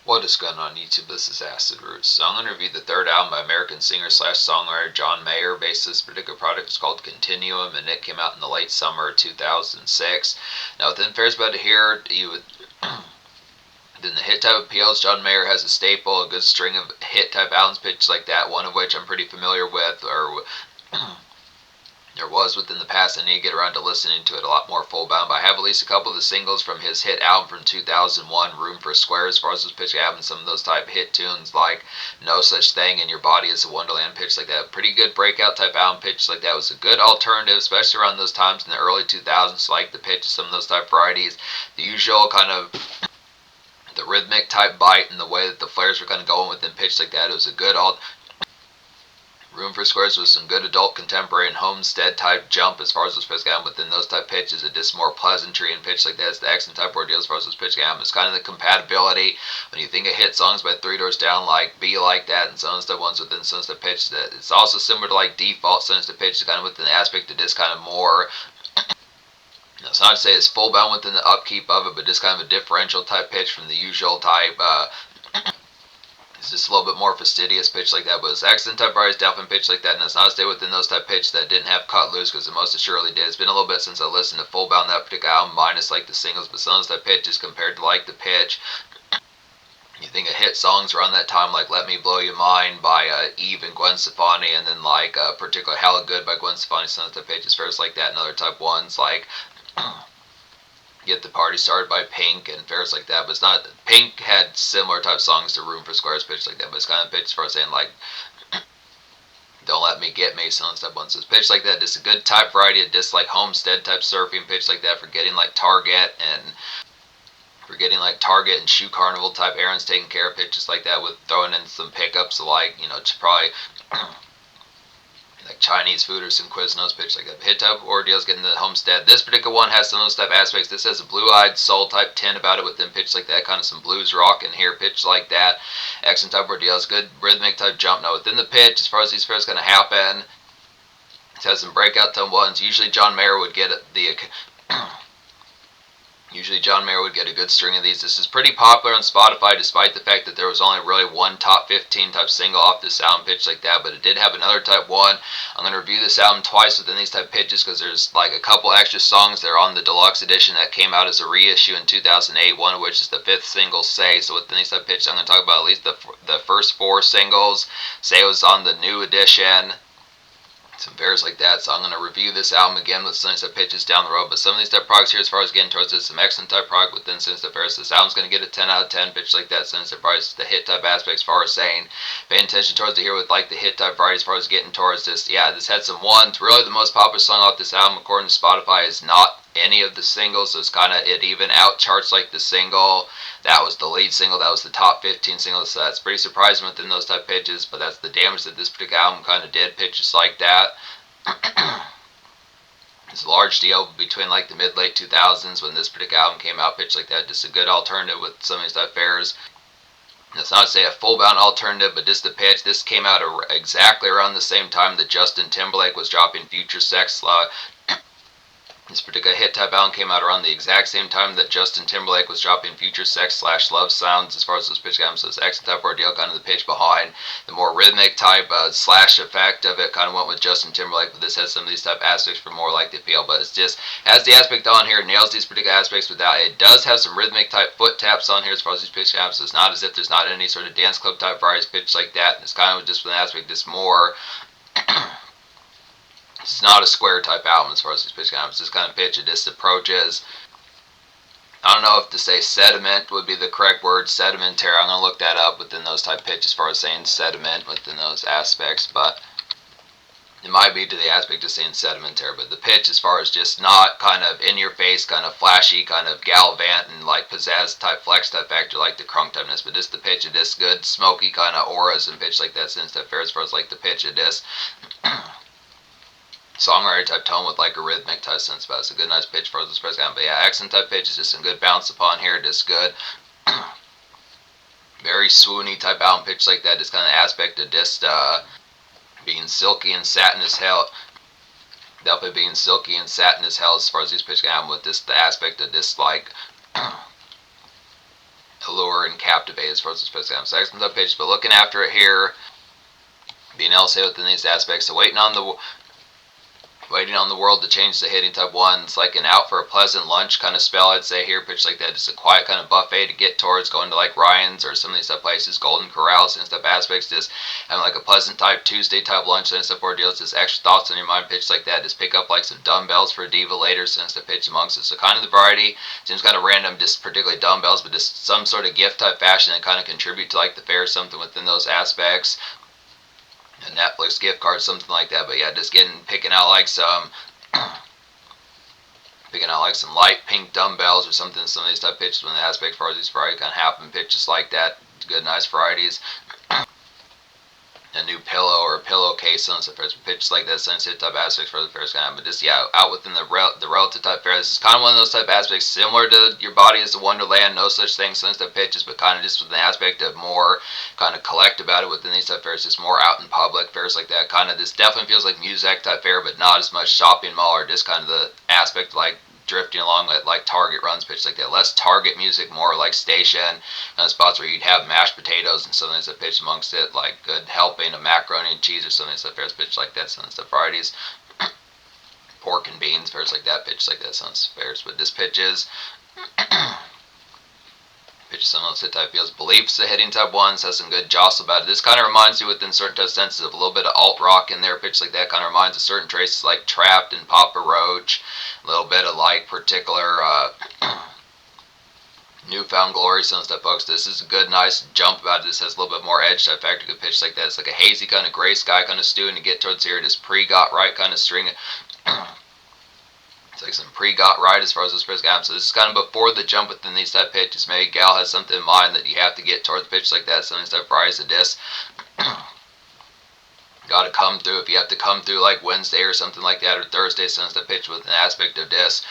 What is going on YouTube? This is Acid Roots. So I'm going to review the third album by American singer/songwriter John Mayer. Based this particular product is called Continuum, and it came out in the late summer of 2006. Now within Fair's about to hear, you would then the hit type appeals. John Mayer has a staple, a good string of hit type albums, pitches like that, one of which I'm pretty familiar with, or there was within the past. I need to get around to listening to it a lot more full bound, but I have at least a couple of the singles from his hit album from 2001, Room for Squares, as far as those pitch having some of those type hit tunes like No Such Thing and Your Body is a Wonderland, pitch like that. Pretty good breakout type album, pitch like that was a good alternative, especially around those times in the early 2000s, like the pitch of some of those type varieties. The usual kind of the rhythmic type bite and the way that the flares were kind of going within pitch like that. It was a good Room for Squares with some good adult contemporary and homestead type jump as far as those pitch album within those type pitches. It just more pleasantry and pitch like that. It's the accent type ordeal as far as those pitch album. It's kind of the compatibility when you think of hit songs by Three Doors Down, like Be Like That, and some of the ones within some of the pitch. That it's also similar to like Default, some of the pitch kind of within the aspect of this kind of more. It's not to say it's full bound within the upkeep of it, but just kind of a differential type pitch from the usual type. It's just a little bit more fastidious pitch like that, but it's accent type varieties definitely pitch like that, and it's not to stay within those type pitch that didn't have cut loose, because it most assuredly did. It's been a little bit since I listened to full bound that particular album, minus like the singles, but some of those type pitches compared to like the pitch. You think of hit songs around that time like Let Me Blow Your Mind by Eve and Gwen Stefani, and then like particular Hella Good by Gwen Stefani, some of the pitches first like that, and other type ones like Get the Party Started by Pink and fairs like that. But it's not, Pink had similar type songs to Room for Squares pitch like that, but it's kind of pitched as far as saying like Don't Let Me Get Me, some of the stuff ones. So it's pitched like that, just a good type variety of just like homestead type surfing pitch like that for getting like Target and Shoe Carnival type errands taken care of, pitches like that, with throwing in some pickups like, probably like Chinese food or some Quiznos, pitch like that. Hit type ordeals getting the homestead. This particular one has some of those type aspects. This has a blue-eyed soul type tint about it within pitch like that, kind of some blues rock in here, pitch like that. Accent type ordeals, good rhythmic type jump. Now within the pitch, as far as these pairs going to happen, it has some breakout tone ones. Usually John Mayer would get a good string of these. This is pretty popular on Spotify, despite the fact that there was only really one top 15 type single off this album, pitch like that, but it did have another type one. I'm going to review this album twice within these type pitches, because there's like a couple extra songs that are on the deluxe edition that came out as a reissue in 2008, one of which is the fifth single, Say. So within these type pitches, I'm going to talk about at least the first four singles. Say was on the new edition, some fairs like that. So I'm going to review this album again with some of these type pitches down the road, but some of these type products here, as far as getting towards this, some excellent type product within some of these type fairs. This album's going to get a 10 out of 10 pitch like that, some of these type varieties, the hit type aspects, as far as saying paying attention towards it here with like the hit type variety, as far as getting towards this. Yeah, this had some ones. Really the most popular song off this album according to Spotify is not any of the singles, so it's kind of, it even out charts like the single that was the lead single, that was the top 15 single, so that's pretty surprising within those type pitches. But that's the damage that this particular album kind of did, pitches like that. It's a large deal between like the mid-late 2000s when this particular album came out, pitch like that. Just a good alternative with some of these type fairs. That's not to say a full-bound alternative, but just the pitch. This came out exactly around the same time that Justin Timberlake was dropping Future Sex. This particular hit type album came out around the exact same time that Justin Timberlake was dropping Future Sex / Love Sounds, as far as those pitch albums. So it's accent type ordeal, kind of the pitch behind. The more rhythmic type slash effect of it kind of went with Justin Timberlake, but this has some of these type aspects for more like the appeal. But it's just, has the aspect on here, nails these particular aspects without, it does have some rhythmic type foot taps on here as far as these pitch albums. So it's not as if there's not any sort of dance club type varieties pitch like that. It's kind of just with an aspect that's more it's not a square type album as far as these pitch albums. This kind of pitch, it just approaches, I don't know if to say sediment would be the correct word, sedimentary. I'm going to look that up within those type pitches as far as saying sediment within those aspects, but it might be to the aspect of saying sedimentary. But the pitch as far as just not kind of in your face, kind of flashy, kind of gallivant and like pizzazz type flex type factor like the crunk typeness, but just the pitch of this good smoky kind of auras and pitch like that, since that fair as far as like the pitch of this songwriter type tone with like a rhythmic type sense about it. It's a good nice pitch for this press guy. But yeah, accent type pitch is just some good bounce upon here, just good very swoony type album pitch like that, just kind of aspect of just being silky and satin as hell. Definitely being silky and satin as hell as far as these pitch album, with this the aspect of this like allure more and captivate as far as the supposed to have. So excellent type pitches, but looking after it here, being able to say within these aspects, so waiting on the world to change the hitting type one. It's like an out for a pleasant lunch kind of spell, I'd say here. Pitch like that, just a quiet kind of buffet to get towards, going to like Ryan's or some of these type places, Golden Corrals and stuff aspects, just having like a pleasant type Tuesday type lunch and stuff ordeals, just extra thoughts on your mind. Pitch like that, just pick up like some dumbbells for a diva later since the pitch amongst it. So kind of the variety seems kind of random, just particularly dumbbells, but just some sort of gift type fashion and kind of contribute to like the fair, something within those aspects. A Netflix gift card, something like that. But yeah, just picking out like some light pink dumbbells or something. Some of these type pitches when the aspect for these variety kind of happen. Pitches like that, good nice varieties. A new pillow or a pillowcase, some pitches like that, sensitive type aspects for the first kind of, but just yeah, out within the relative type fair. This is kind of one of those type aspects similar to your body is a wonderland, no such thing, sensitive pitches, but kind of just with an aspect of more kind of collect about it within these type fairs, just more out in public fairs like that. Kind of this definitely feels like music type fair, but not as much shopping mall or just kind of the aspect like drifting along like Target runs, pitch like that. Less Target music, more like station kind of spots where you'd have mashed potatoes and something that pitch amongst it, like good helping of macaroni and cheese or something that fair pitch like that. Some stuff varieties, pork and beans, fairs like that. Pitch like that sounds fairs, but this pitches. Pitches some of those type feels. Beliefs, the hitting type ones has some good jostle about it. This kind of reminds you within certain type senses of a little bit of alt rock in there. Pitch like that kind of reminds of certain traces like Trapped and Papa Roach. A little bit of like particular Newfound Glory, some stuff, folks. This is a good, nice jump about it. This has a little bit more edge type factor. Good pitch like that. It's like a hazy kind of gray sky kind of stew, and to get towards here, this pre-got right kind of string. It's like some pre-got right as far as this first game. So this is kind of before the jump within these type pitches. Maybe gal has something in mind that you have to get towards the pitch like that. Some of these type fries of disc. Got to come through. If you have to come through like Wednesday or something like that, or Thursday, some of the pitch with an aspect of disc.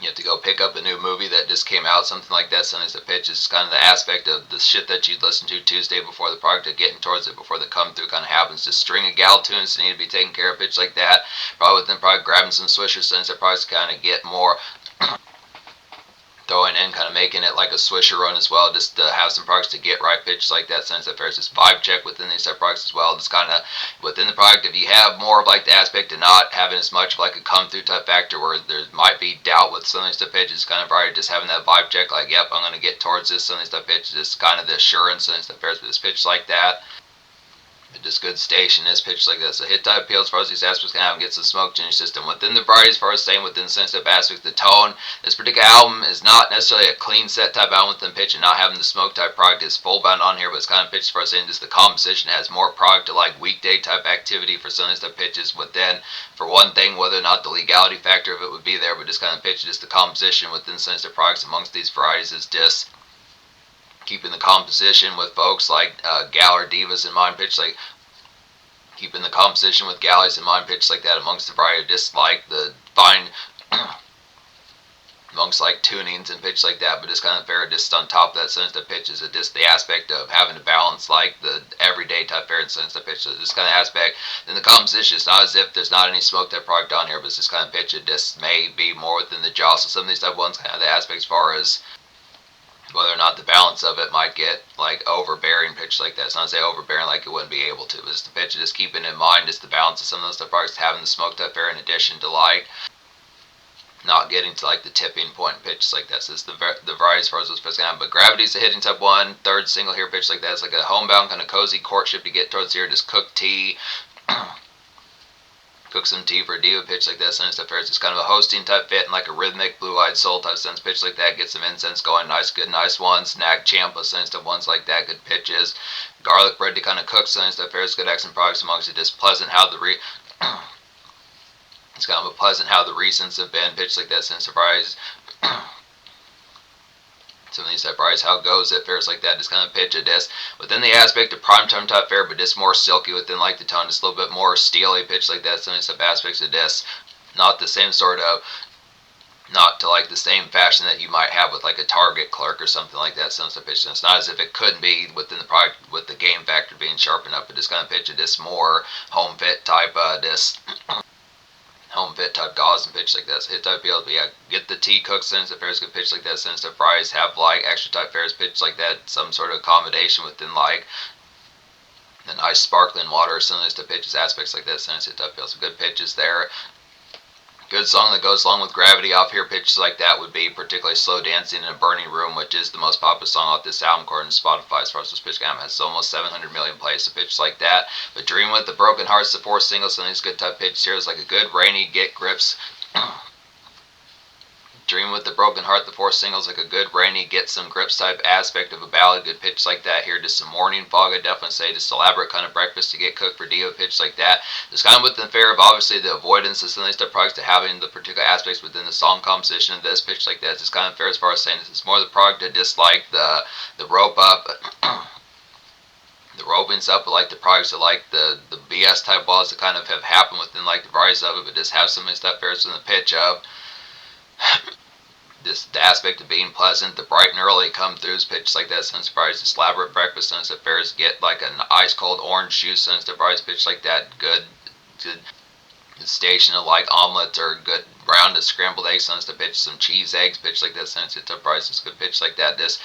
You have to go pick up a new movie that just came out, something like that. Some of the pitch is kind of the aspect of the shit that you'd listen to Tuesday before the product, of getting towards it before the come through kind of happens. Just string of gal tunes that need to be taken care of, pitch like that. Probably within grabbing some swishers, since that probably kind of get more throwing in, kind of making it like a swisher run as well, just to have some products to get right pitch like that. Since that there's this vibe check within these type products as well. Just kind of within the product, if you have more of like the aspect of not having as much of like a come through type factor where there might be doubt with some of these type pitches, kind of already just having that vibe check like, yep, I'm going to get towards this. Some of these type pitches, just kind of the assurance and stuff with this pitch like that. Just good station, this pitch like this. So hit type appeal as far as these aspects can have and gets the smoke change system. Within the variety, as far as saying within the sensitive aspects, the tone, this particular album is not necessarily a clean set type album within pitch, and not having the smoke type product is full bound on here, but it's kind of pitched as far as saying just the composition has more product to like weekday type activity for some of these type pitches. Within, for one thing, whether or not the legality factor of it would be there, but just kind of pitch just the composition within sensitive products amongst these varieties is just keeping the composition with folks like gal or divas in mind, pitch like keeping the composition with galleys in mind, pitch like that amongst the variety of just like the fine amongst like tunings and pitch like that, but it's kind of fair just on top of that sensitive pitch is just the aspect of having to balance like the everyday type fair and sensitive pitch. So this kind of aspect, then the composition is not as if there's not any smoke type product on here, but it's this kind of pitch it just may be more within the jaw. So some of these type ones kind of the aspects as far as whether or not the balance of it might get like overbearing pitch like that. It's not to say overbearing like it wouldn't be able to, but it's the pitch, just keeping in mind just the balance of some of those type products, having the smoke type fair in addition to like not getting to like the tipping point pitch like that. So it's the variety as far as those pitches can. But Gravity's a hitting type one, third single here pitch like that. It's like a homebound kind of cozy courtship to get towards here. Just cook tea. Cook some tea for a diva pitch like that. Sense stuff fair. It's kind of a hosting type fit and like a rhythmic blue-eyed soul type sense pitch like that. Get some incense going. Nice, good, nice ones. Snag Champa sense stuff ones like that. Good pitches. Garlic bread to kind of cook sense stuff fair. It's good accent products amongst it. Just pleasant how the it's kind of a pleasant how the recents have been pitched like that. Sense surprise. Some of these type varieties, how it goes at fairs like that, just kind of pitch a disc within the aspect of prime time type fair, but just more silky within like the tone, just a little bit more steely pitch like that. Some of these type aspects of disc, not the same sort of, not to like the same fashion that you might have with like a Target clerk or something like that. Some stuff pitch. It's not as if it couldn't be within the product with the game factor being sharpened up, but just kind of pitch a disc more home fit type disc. home fit type gauze and pitch like that. So hit type appeal, but yeah, get the tea cooked sentence of fares, good pitch like that. Sentence of fries, have like extra type fares pitch like that. Some sort of accommodation within like the nice sparkling water or something to pitches aspects like that. Sentence hit type appeal. So good pitches there. Good song that goes along with Gravity off here, pitches like that would be particularly Slow Dancing in a Burning Room, which is the most popular song off this album according to Spotify as far as this pitch game. It has almost 700 million plays, so pitches like that. But Dream with the Broken Hearts, the fourth single, so these good type pitches here is like a good rainy get grips. Dream with the Broken Heart, the fourth single is like a good rainy get some grips type aspect of a ballad, good pitch like that here. Just some morning fog, I'd definitely say, just elaborate kind of breakfast to get cooked for Dio, pitch like that. Just kind of with the fear of obviously the avoidance of some of these type products to having the particular aspects within the song composition of this pitch like that. It's just kind of fair as far as saying this is more the product to dislike the rope up. The ropings up, but like the products that like the BS type balls that kind of have happened within like the varieties of it, but just have some of these stuff fares in the pitch of. Just the aspect of being pleasant, the bright and early come throughs, pitch like that, since fries, this elaborate breakfast, since affairs get like an ice cold orange juice, since the fries, pitch like that, good station of like omelets or good brown to scrambled eggs, since to pitch some cheese eggs, pitch like that, since it's a fries, it's good pitch like that, this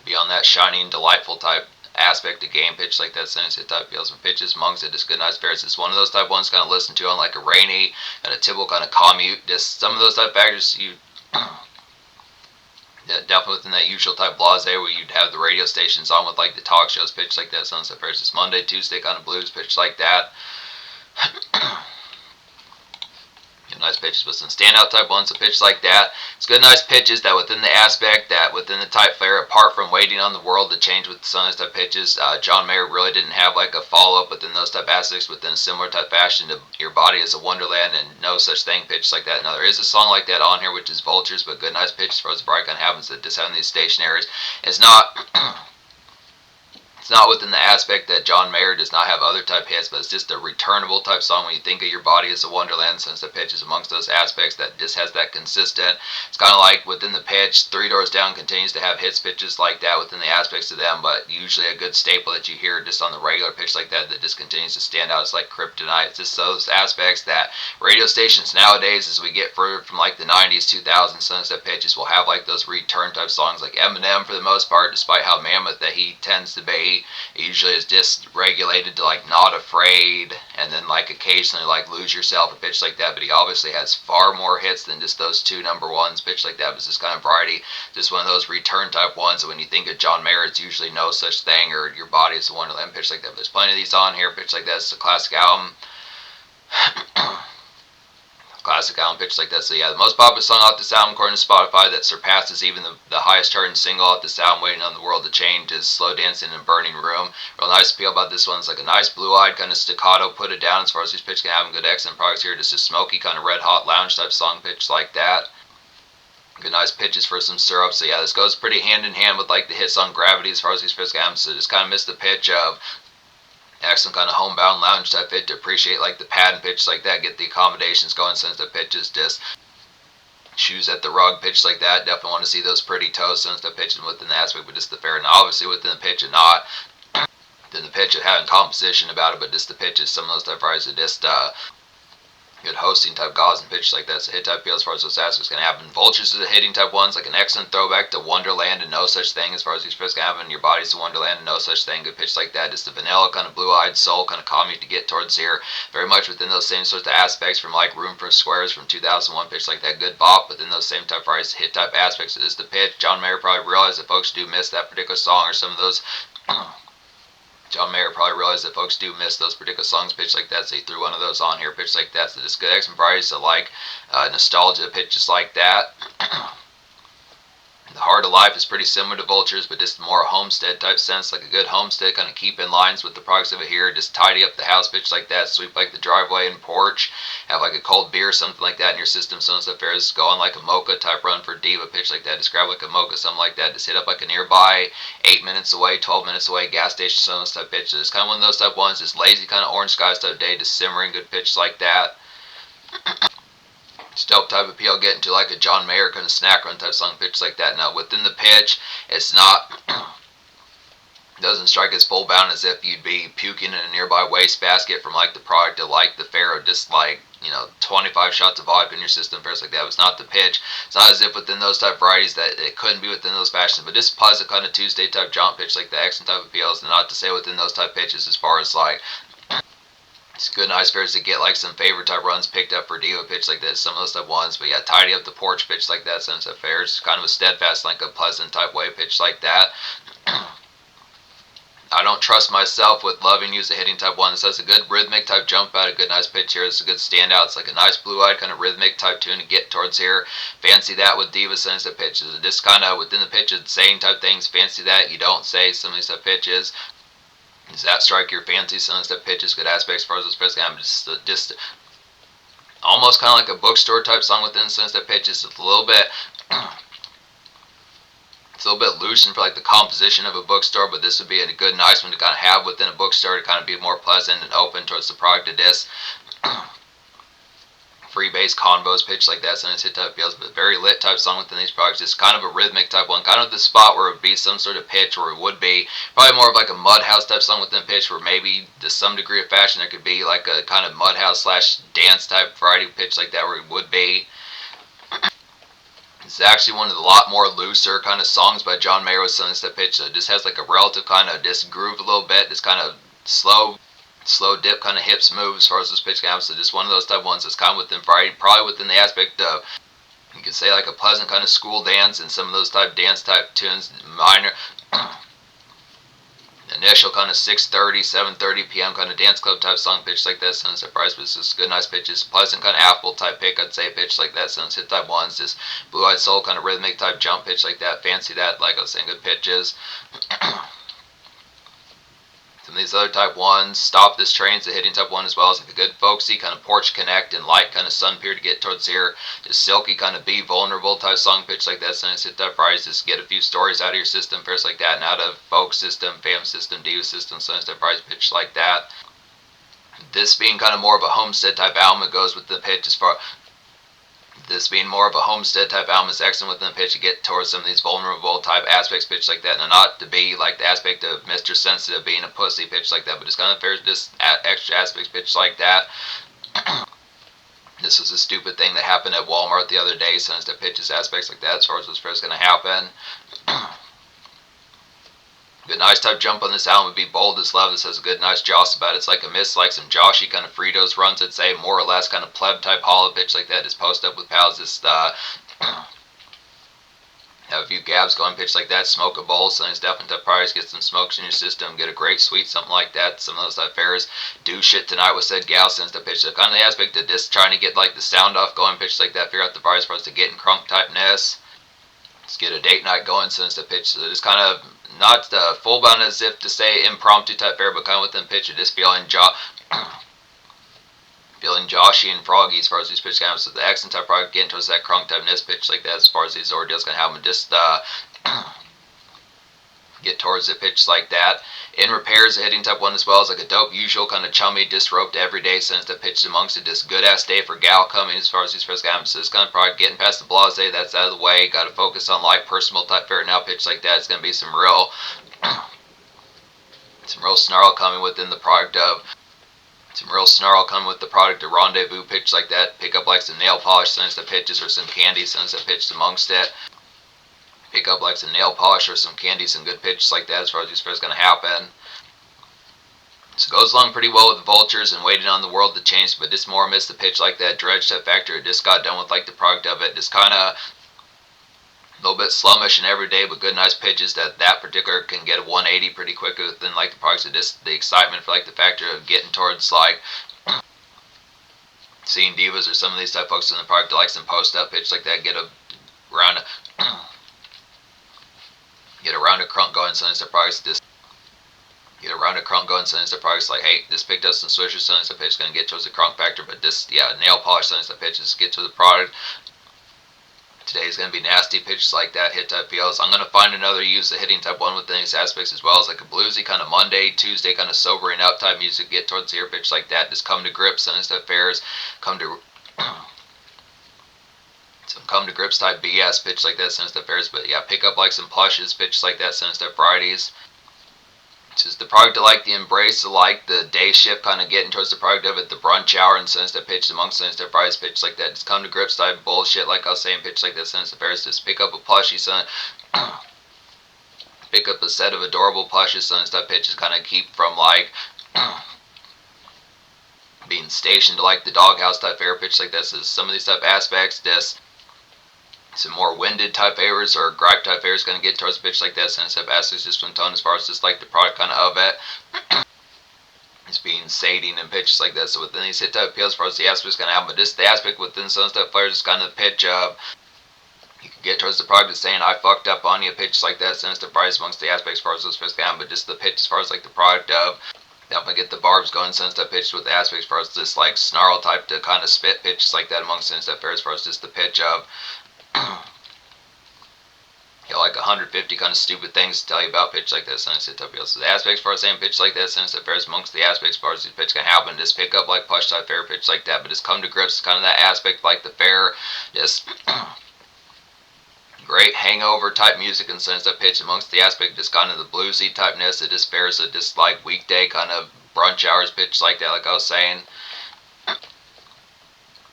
beyond that shining, delightful type aspect of game pitch like that, since it type feels and pitches monks it just good nice fairs. It's one of those type ones kind of listen to on like a rainy and a typical kind of commute. Just some of those type factors you yeah, definitely within that usual type blase where you'd have the radio stations on with like the talk shows pitch like that, sunset fairs. It's Monday, Tuesday kind of blues pitch like that. Nice pitches with some standout type ones, a pitch like that. It's good nice pitches that within the aspect that within the type flare, apart from waiting on the world to change with some of those type pitches, John Mayer really didn't have like a follow-up within those type aspects within a similar type fashion to Your Body is a Wonderland and No Such Thing pitch like that. Now there is a song like that on here which is Vultures, but good nice pitches for us bright kind of happens that just having these stationaries is not it's not within the aspect that John Mayer does not have other type hits, but it's just a returnable type song when you think of Your Body as a Wonderland, since the pitch is amongst those aspects that just has that consistent. It's kind of like within the pitch, Three Doors Down continues to have hits pitches like that within the aspects of them, but usually a good staple that you hear just on the regular pitch like that that just continues to stand out. It's like Kryptonite. It's just those aspects that radio stations nowadays, as we get further from like the 90s, 2000s, sunset pitches, will have like those return type songs like Eminem for the most part, despite how mammoth that he tends to be. It usually is dysregulated to like Not Afraid and then like occasionally like Lose Yourself or pitch like that, but he obviously has far more hits than just those two number ones pitch like that. But it's this kind of variety, just one of those return type ones. So when you think of John Mayer, it's usually No Such Thing or Your Body is a Wonderland pitch like that. But there's plenty of these on here pitch like that. It's a classic album. Classic album pitch like that. So yeah, the most popular song off this album according to Spotify that surpasses even the highest charting single off this album, Waiting on the World to Change, is Slow Dancing in a Burning Room. Real nice appeal about this one is like a nice blue-eyed kind of staccato, put it down as far as these pitch can have good excellent products here. Just a smoky kind of red hot lounge type song pitch like that. Good nice pitches for some syrup. So yeah, this goes pretty hand in hand with like the hit song Gravity as far as these pitch can have. So just kind of missed the pitch of excellent kind of homebound lounge type fit to appreciate like the pad and pitch like that, get the accommodations going since the pitch is just shoes at the rug pitch like that. Definitely want to see those pretty toes since the pitch and within the aspect, but just the fair and obviously within the pitch and not within the pitch of having composition about it, but just the pitches, some of those type fries are just good hosting type gauze and pitch like that. So hit type feel as far as those aspects can happen. Vultures are the hitting type ones, like an excellent throwback to Wonderland and No Such Thing as far as these fits can happen. Your Body's a Wonderland and No Such Thing, good pitch like that. Just the vanilla kind of blue-eyed soul kind of commute to get towards here. Very much within those same sorts of aspects from like Room for Squares from 2001 pitch like that. Good bop within those same type fries, hit type aspects. It is the pitch. John Mayer probably realized that folks do miss that particular song or some of those John Mayer probably realized that folks do miss those particular songs pitch like that, so he threw one of those on here pitch like that. So just good excellent varieties of like nostalgia pitches like that. The Heart of Life is pretty similar to Vultures, but just more homestead type sense, like a good homestead, kind of keep in lines with the products of it here, just tidy up the house pitch like that, sweep like the driveway and porch, have like a cold beer, something like that in your system, so and so fairs, go on like a mocha type run for Diva pitch like that, just grab like a mocha, something like that, just hit up like a nearby 8 minutes away, 12 minutes away gas station, so and so type pitch. So it's kind of one of those type ones, just lazy kind of orange skies type day, just simmering good pitch like that. Dope type appeal, get into like a John Mayer kind of snack run type song pitch like that. Now within the pitch, it's not Doesn't strike as full bound as if you'd be puking in a nearby wastebasket from like the product of like the Pharaoh, just like 25 shots of vodka in your system, affairs like that. It's not the pitch. It's not as if within those type of varieties that it couldn't be within those fashions, but just positive kind of Tuesday type jump pitch like the action type appeals, and not to say within those type pitches as far as like it's good nice pairs to get like some favorite type runs picked up for diva pitch like that, some of those type ones, but yeah, tidy up the porch pitch like that, sense of fares, kind of a steadfast, like a pleasant type way pitch like that. I don't trust myself with loving use a hitting type one. This has a good rhythmic type jump out, a good nice pitch here. It's a good standout. It's like a nice blue-eyed kind of rhythmic type tune to get towards here. Fancy that with diva sense that pitches. Just kind of within the pitch saying type things. Fancy that. You don't say some of these type pitches. Does that strike your fancy sense that pitches? Good aspects as far as this pitch. I'm just almost kind of like a bookstore type song within sense that pitches. It's a little bit. It's a little bit loose for like the composition of a bookstore, but this would be a good, nice one to kind of have within a bookstore to kind of be more pleasant and open towards the product of this. Free base combos pitch like that, sometimes hit type feels, but very lit type song within these products. Just kind of a rhythmic type one, kind of the spot where it would be some sort of pitch, where it would be probably more of like a mudhouse type song within pitch, where maybe to some degree of fashion there could be like a kind of mudhouse slash dance type variety pitch like that, where it would be. It's actually one of the lot more looser kind of songs by John Mayer with some of this pitch. So it just has like a relative kind of just groove a little bit. This kind of slow dip kind of hips move as far as this pitch comes. So just one of those type ones that's kind of within variety, probably within the aspect of, you could say like a pleasant kind of school dance and some of those type dance type tunes, minor. Initial kind of 6:30, 7:30 p.m. kind of dance club type song pitch like that. Sounds surprised, but it's just good, nice pitches. Pleasant kind of apple type pick, I'd say, pitch like that. Sounds hit type ones, just blue-eyed soul kind of rhythmic type jump pitch like that. Fancy that, like I was saying, good pitches. Some of these other type ones, stop this train's a hitting type one as well as like a good folksy kind of porch connect and light kind of sun peer to get towards here. Just silky kind of be vulnerable type song pitch like that. Sometimes hit that price, just get a few stories out of your system, pairs like that, and out of folk system, fam system, diva system, sometimes that price pitch like that. This being kind of more of a homestead type album, it goes with the pitch as far. This being more of a homestead type album is excellent within the pitch to get towards some of these vulnerable type aspects pitch like that, and not to be like the aspect of Mr. Sensitive being a pussy pitch like that, but it's kind of fair just extra aspects pitch like that. This was a stupid thing that happened at Walmart the other day, since the pitches aspects like that as far as what's first going to happen. Good nice type jump on this album would be Bold as Love. This has a good nice joss about it. It's like a miss, like some Joshy kind of Fritos runs, I'd say, more or less kind of pleb type hollow pitch like that. Just post up with pals, just have a few gabs going pitch like that, smoke a bowl, so it's definitely tough price, get some smokes in your system, get a great sweet, something like that. Some of those type fairs, do shit tonight with said gal since the pitch. So kind of the aspect of just trying to get like the sound off going pitch like that, figure out the price for us to get in crunk typeness. Let's get a date night going since the pitch. So just kind of not full bound as if to say impromptu type fair, but kind of within pitch of just feeling feeling Joshy and Froggy as far as these pitch comes. So the accent type product getting towards that crunk typeness pitch like that as far as these ordeals gonna have them just get towards the pitch like that. In repairs, a hitting type one as well as like a dope usual kind of chummy disrobed everyday since the pitch amongst it. Just good ass day for gal coming as far as these first games. So it's kind of probably getting past the blase, that's out of the way. Got to focus on light personal type fair now pitch like that. It's gonna be some real snarl coming within the product of. Some real snarl coming with the product of rendezvous pitch like that. Pick up like some nail polish since the pitches or some candy since the pitch amongst it. Pick up like some nail polish or some candy, some good pitches like that as far as these first going to happen. So it goes along pretty well with the vultures and waiting on the world to change, but just more missed the pitch like that dredge type factor. It just got done with like the product of it. Just kind of a little bit slummish and everyday, but good nice pitches that particular can get a 180 pretty quick within like the products of just the excitement for like the factor of getting towards like seeing divas or some of these type folks in the product like some post up pitch like that, get a round crunk going, so it's the products just get around a crunk going, so it's the products like, hey, this picked up some swishers, so it's the pitch gonna get towards the crunk factor, but this nail polish, so it's the pitch is get to the product. Today's going to be nasty pitches like that, hit type feels. I'm going to find another use the hitting type one within these aspects as well as like a bluesy kind of Monday, Tuesday kind of sobering up type music, get towards the ear pitch like that. Just come to grips and instead fairs, come to grips type BS pitch like that, since the fairs. But yeah, pick up like some plushes, pitch like that, since the Fridays. This is the product of like the embrace of like the day shift, kind of getting towards the product of it, the brunch hour, and since that pitch amongst since that price pitch like that. Just come to grips type bullshit, like I was saying, pitch like that. Since the Ferris, just pick up a plushie, son. Pick up a set of adorable plushes, son. That pitch is kind of keep from like being stationed to like the doghouse type air pitch like this. Is some of these type aspects, this some more winded type errors or gripe type errors going to get towards the pitch like this, and type aspects just from tone as far as just like the product kind of it. It's being sating and pitches like that. So within these hit type appeals, as far as the aspect's going to happen, but just the aspect within some type flares is kind of the pitch of you can get towards the product of saying I fucked up on you, pitch like that, sinister price amongst the aspects as far as those pitches going, but just the pitch as far as like the product of definitely get the barbs going, since that pitch with the aspects as far as this like snarl type to kind of spit pitches like that amongst since that fair as far as just the pitch of like 150 kind of stupid things to tell you about pitch like this, and it's type of so the aspects for saying pitch like that, since the fair's amongst the aspects as far as the pitch can happen, just pick up like plush type fair pitch like that, but just come to grips kind of that aspect like the fair, just great hangover type music and sense that pitch amongst the aspect, just kind of the bluesy typeness that just fares a just like weekday kind of brunch hours pitch like that, like I was saying.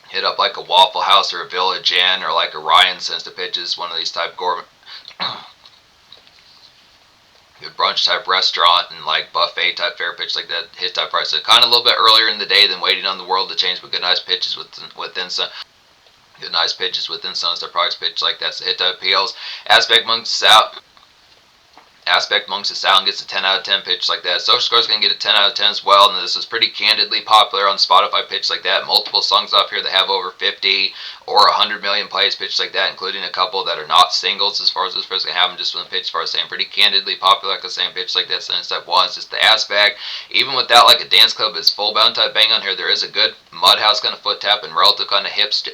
Hit up like a Waffle House or a Village Inn or like a Ryan since the pitches, one of these type gourmet good brunch type restaurant and like buffet type fare pitch like that, hit type price. So kind of a little bit earlier in the day than waiting on the world to change, but good nice pitches within some good nice pitches within some of their products pitch like that. So hit type appeals. Aspect amongst the sound gets a 10 out of 10 pitch like that. Social Score's going to get a 10 out of 10 as well, and this was pretty candidly popular on Spotify pitch like that. Multiple songs off here that have over 50 or 100 million plays pitch like that, including a couple that are not singles as far as this person can have them just from the pitch as far as saying pretty candidly popular, like the same pitch like that. Since type 1 is just the aspect. Even without like a dance club is full bound type bang on here, there is a good mudhouse kind of foot tap and relative kind of hips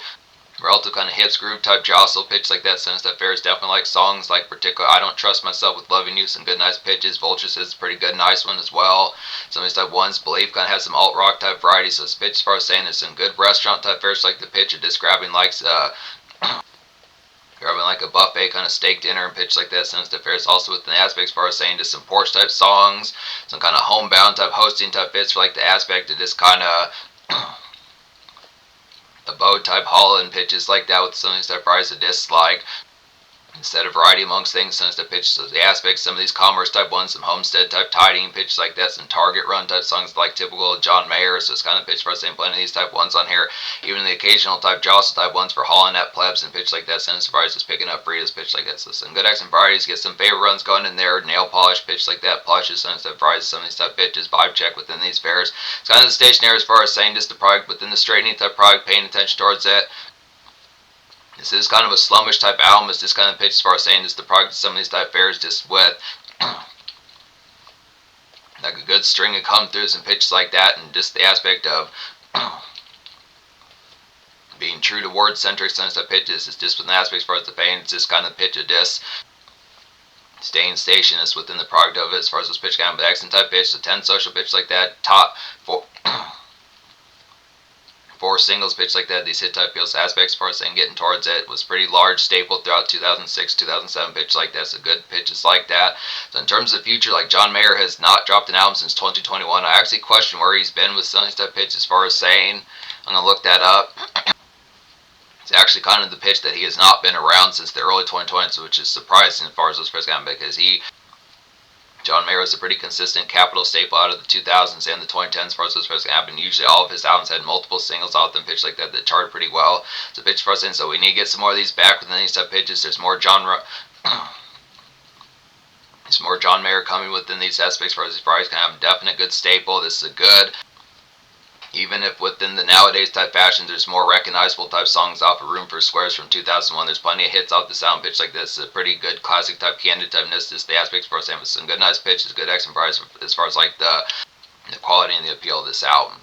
groove type jostle pitch like that. Since that fair is definitely like songs like particular I Don't Trust Myself with Loving You, some good nice pitches. Vulture says pretty good nice one as well. Some of these type ones Believe kind of has some alt rock type variety, so it's pitch as far as saying there's some good restaurant type fairs like the pitch of just grabbing like grabbing like a buffet kind of steak dinner and pitch like that. Since the fair is also within the aspect as far as saying just some porch type songs, some kind of homebound type hosting type fits for like the aspect of this kind of a bow type Holland pitches like that with some of these type price of discs like instead of variety amongst things, since the pitch so the aspects, some of these commerce type ones, some homestead type tidying pitches like that, some target run type songs like typical John Mayer, so it's kind of pitch for saying plenty of these type ones on here, even the occasional type jostle type ones for hauling at plebs and pitch like that. Since the varieties is picking up Frida's pitch like that, so some good accent varieties, get some favorite runs going in there, nail polish pitch like that, plushes, since the varieties, some of these type pitches, vibe check within these fairs. It's kind of the stationary as far as saying just the product within the straightening type product, paying attention towards it. This is kind of a slummish type album. It's just kind of pitched as far as saying just the product of some of these type fairs just with like a good string of come throughs and pitches like that, and just the aspect of being true to word centric sense of pitches is just with the aspect as far as the pain. It's just kind of pitch of this staying stationist within the product of it as far as this pitch kind of the accent type pitch, so 10 social pitch like that, top 4 singles pitch like that, these hit type feels aspects as far as saying getting towards it was pretty large staple throughout 2006 2007 pitch like that, so good pitches like that. So in terms of the future, like John Mayer has not dropped an album since 2021. I actually question where he's been with some of these type pitch as far as saying, I'm gonna look that up. It's actually kind of the pitch that he has not been around since the early 2020s, which is surprising as far as those first got, because John Mayer was a pretty consistent Capitol staple out of the 2000s and the 2010s as far as those first happened. Usually all of his albums had multiple singles out them pitch like that that charted pretty well. So pitch for us in, so we need to get some more of these back within these type pitches. There's more genre there's more John Mayer coming within these aspects for us. He's probably gonna have a definite good staple. This is a good, even if within the nowadays type fashion there's more recognizable type songs off of Room for Squares from 2001, there's plenty of hits off the sound pitch like this. A pretty good classic type candid typeness, just the aspects for us, and with some good nice pitches, good accent variety as far as like the quality and the appeal of this album.